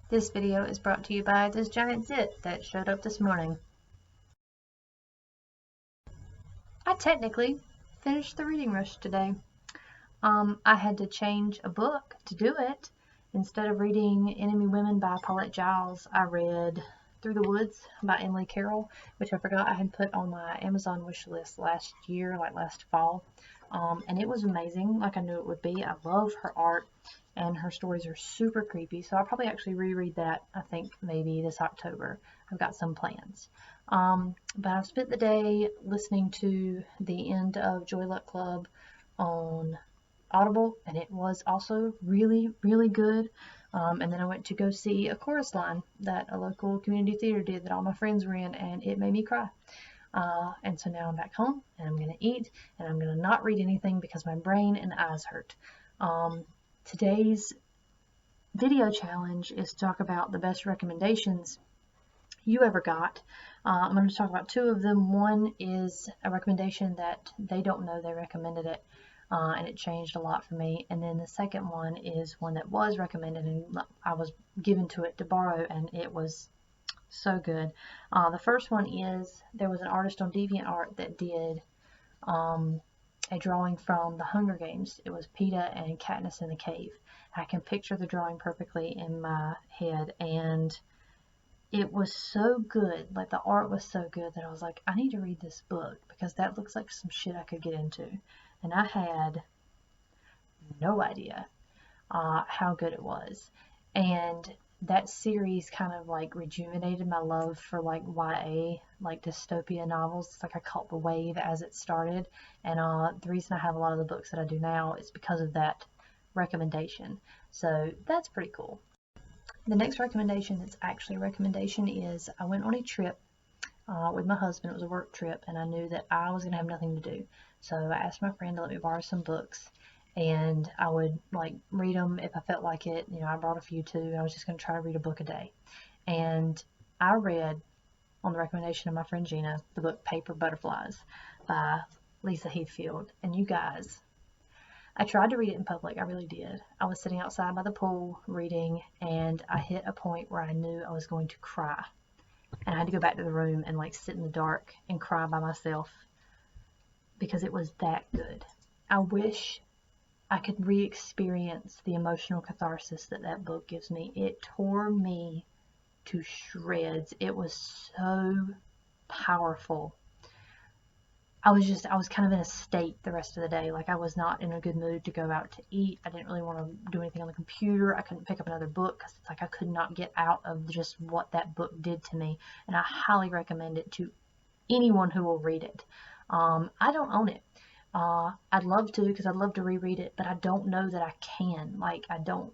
This video is brought to you by this giant zit that showed up this morning. I technically finished the reading rush today. I had to change a book to do it. Instead of reading Enemy Women by Paulette Giles, I read Through the Woods by Emily Carroll, which I forgot I had put on my Amazon wish list last year, like last fall. And it was amazing, like I knew it would be. I love her art, and her stories are super creepy, so I'll probably actually reread that, I think, maybe this October. I've got some plans. But I've spent the day listening to the end of Joy Luck Club on Audible, and it was also really, really good. And then I went to go see a chorus line that a local community theater did that all my friends were in, and it made me cry. And so now I'm back home, and I'm going to eat, and I'm going to not read anything because my brain and eyes hurt. Today's video challenge is to talk about the best recommendations you ever got. I'm going to talk about two of them. One is a recommendation that they don't know they recommended it, and it changed a lot for me. And then the second one is one that was recommended and I was given to it to borrow, and it was so good. The first one is there was an artist on DeviantArt that did a drawing from the Hunger Games. It was Peeta and Katniss in the cave. I can picture the drawing perfectly in my head, and it was so good. Like, the art was so good that I was like, I need to read this book because that looks like some shit I could get into. And I had no idea how good it was. And that series kind of like rejuvenated my love for like YA, like dystopia novels. It's like I caught the wave as it started, and the reason I have a lot of the books that I do now is because of that recommendation. So that's pretty cool. The next recommendation that's actually a recommendation is I went on a trip with my husband. It was a work trip, and I knew that I was going to have nothing to do. So I asked my friend to let me borrow some books, and I would like read them if I felt like it. You know, I brought a few too. I was just going to try to read a book a day. And I read, on the recommendation of my friend Gina, the book Paper Butterflies by Lisa Heathfield. And you guys, I tried to read it in public. I really did. I was sitting outside by the pool reading, and I hit a point where I knew I was going to cry. And I had to go back to the room and like sit in the dark and cry by myself because it was that good. I wish I could re-experience the emotional catharsis that that book gives me. It tore me to shreds. It was so powerful. I was kind of in a state the rest of the day. Like, I was not in a good mood to go out to eat. I didn't really want to do anything on the computer. I couldn't pick up another book because it's like I could not get out of just what that book did to me. And I highly recommend it to anyone who will read it. I don't own it. I'd love to because I'd love to reread it, but I don't know that I can. Like, I don't,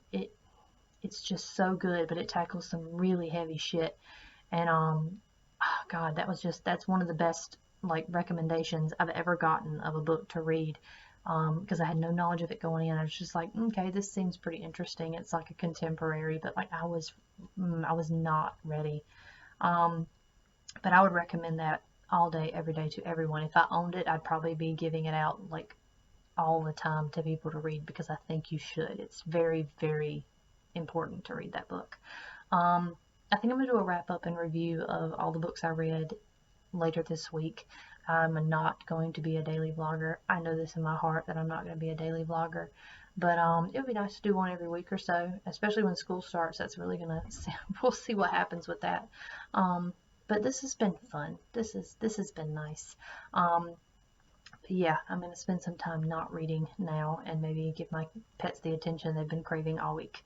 it's just so good, but it tackles some really heavy shit. And, oh God, that's one of the best, like, recommendations I've ever gotten of a book to read. Because I had no knowledge of it going in. I was just like, okay, this seems pretty interesting. It's like a contemporary, but like I was not ready. But I would recommend that all day, every day to everyone. If I owned it, I'd probably be giving it out like all the time to people to read because I think you should. It's very, very important to read that book. I think I'm going to do a wrap up and review of all the books I read later this week. I'm not going to be a daily vlogger. I know this in my heart that I'm not going to be a daily vlogger, but it would be nice to do one every week or so, especially when school starts. That's really gonna, we'll see what happens with that. But this has been fun. This has been nice. Yeah, I'm going to spend some time not reading now and maybe give my pets the attention they've been craving all week.